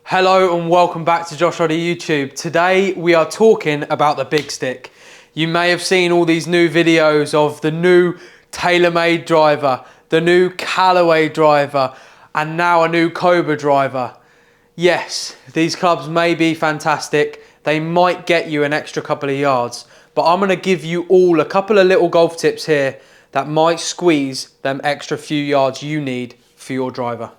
Hello and welcome back to Josh Roddy YouTube. Today we are talking about the big stick. You may have seen all these new videos of the new Taylormade driver, the new Callaway driver, and now a new Cobra driver. Yes, these clubs may be fantastic. They might get you an extra couple of yards, but I'm going to give you all a couple of little golf tips here that might squeeze them extra few yards you need for your driver.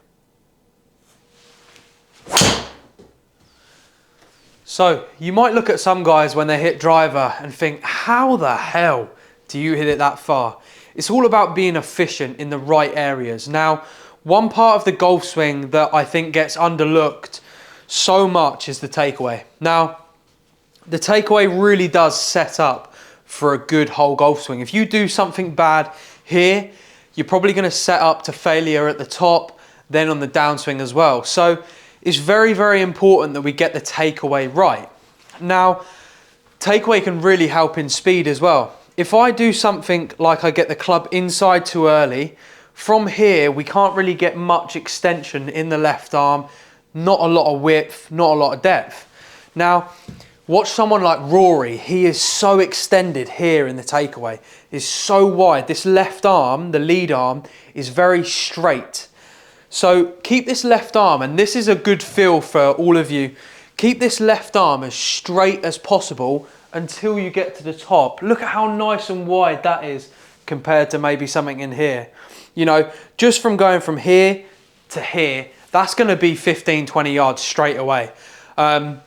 So you might look at some guys when they hit driver and think, how the hell do you hit it that far? It's all about being efficient in the right areas. Now, one part of the golf swing that I think gets underlooked so much is the takeaway. Now, the takeaway really does set up for a good whole golf swing. If you do something bad here, you're probably going to set up to failure at the top, then on the downswing as well. So it's very, very important that we get the takeaway right. Now, takeaway can really help in speed as well. If I do something like I get the club inside too early, from here we can't really get much extension in the left arm, not a lot of width, not a lot of depth. Now, watch someone like Rory. He is so extended here in the takeaway. It's so wide. This left arm, the lead arm, is very straight. So keep this left arm, and this is a good feel for all of you. Keep this left arm as straight as possible until you get to the top. Look at how nice and wide that is compared to maybe something in here. You know, just from going from here to here, that's going to be 15, 20 yards straight away. And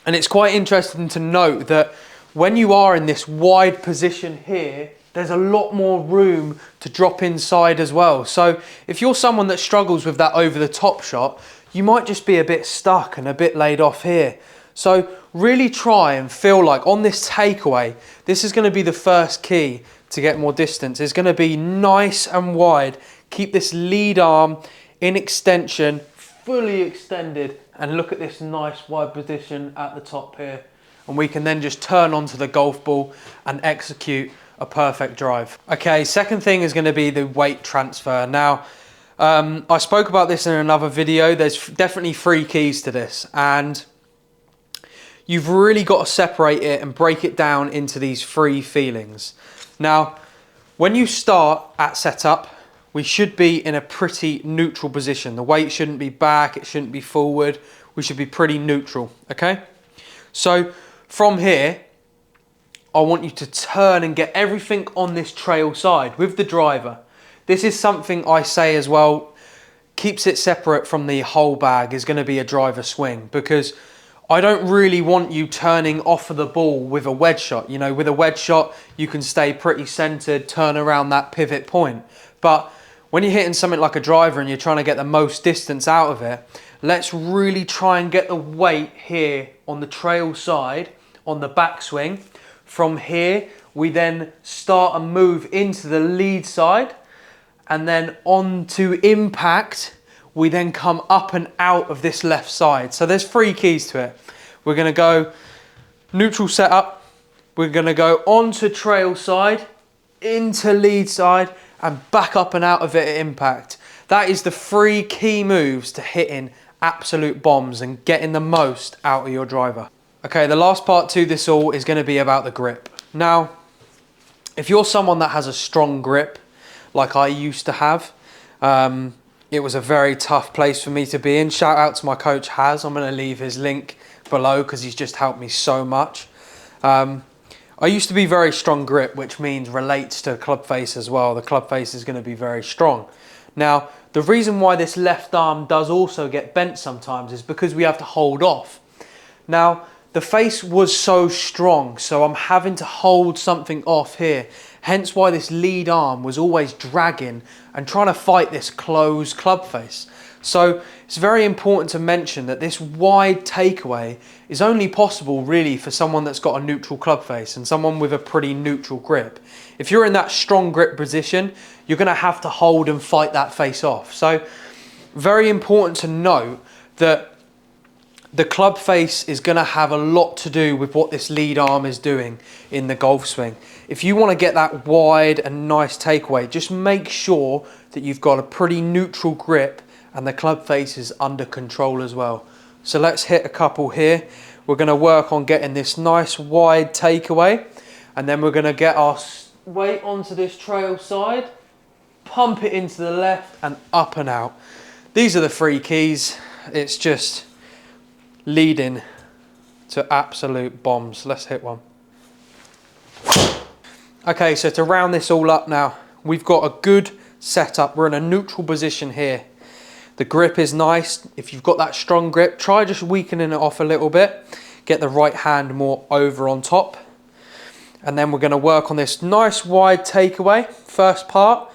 it's quite interesting to note that when you are in this wide position here, there's a lot more room to drop inside as well. So if you're someone that struggles with that over the top shot, you might just be a bit stuck and a bit laid off here. So really try and feel like on this takeaway, this is going to be the first key to get more distance. It's going to be nice and wide. Keep this lead arm in extension, fully extended, and look at this nice wide position at the top here. And we can then just turn onto the golf ball and execute a perfect drive. Okay, second thing is going to be the weight transfer. Now, I spoke about this in another video. There's definitely 3 keys to this, and you've really got to separate it and break it down into these 3 feelings. Now, when you start at setup, we should be in a pretty neutral position. The weight shouldn't be back, it shouldn't be forward. We should be pretty neutral, okay? So from here, I want you to turn and get everything on this trail side with the driver. This is something I say as well, keeps it separate from the whole bag, is going to be a driver swing, because I don't really want you turning off of the ball with a wedge shot. You know, with a wedge shot, you can stay pretty centered, turn around that pivot point. But when you're hitting something like a driver and you're trying to get the most distance out of it, let's really try and get the weight here on the trail side, on the backswing. From here, we then start a move into the lead side, and then on to impact, we then come up and out of this left side. So there's 3 keys to it. We're going to go neutral setup, we're going to go onto trail side, into lead side, and back up and out of it at impact. That is the 3 key moves to hitting absolute bombs and getting the most out of your driver. Okay, the last part to this all is going to be about the grip. Now, if you're someone that has a strong grip, like I used to have, it was a very tough place for me to be in. Shout out to my coach, Haz. I'm going to leave his link below because he's just helped me so much. I used to be very strong grip, which means relates to club face as well. The club face is going to be very strong. Now, the reason why this left arm does also get bent sometimes is because we have to hold off. Now, the face was so strong, so I'm having to hold something off here. Hence why this lead arm was always dragging and trying to fight this closed club face. So it's very important to mention that this wide takeaway is only possible really for someone that's got a neutral club face and someone with a pretty neutral grip. If you're in that strong grip position, you're going to have to hold and fight that face off. So very important to note that the club face is going to have a lot to do with what this lead arm is doing in the golf swing. If you want to get that wide and nice takeaway, just make sure that you've got a pretty neutral grip and the club face is under control as well. So let's hit a couple here. We're going to work on getting this nice wide takeaway, and then we're going to get our weight onto this trail side, pump it into the left and up and out. These are the 3 keys. It's just leading to absolute bombs. Let's hit one. Okay, so to round this all up now, we've got a good setup. We're in a neutral position here. The grip is nice. If you've got that strong grip, try just weakening it off a little bit. Get the right hand more over on top. And then we're going to work on this nice wide takeaway. First part,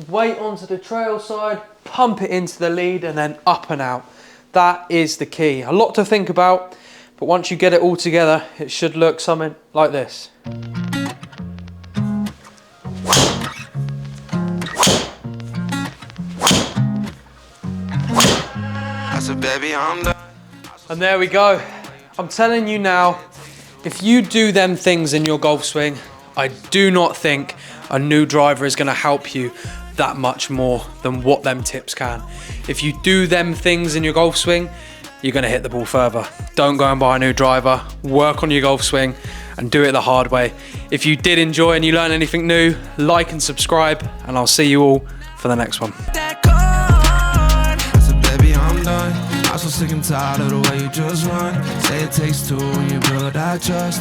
weight onto the trail side, pump it into the lead, and then up and out. That is the key. A lot to think about, but once you get it all together, it should look something like this. And there we go. I'm telling you now, if you do them things in your golf swing, I do not think a new driver is going to help you that much more than what them tips can. If you do them things in your golf swing, you're going to hit the ball further. Don't go and buy a new driver. Work on your golf swing and do it the hard way. If you did enjoy and you learned anything new, like and subscribe, and I'll see you all for the next one. I'm so sick and tired of the way you just run. Say it takes two when you build that trust.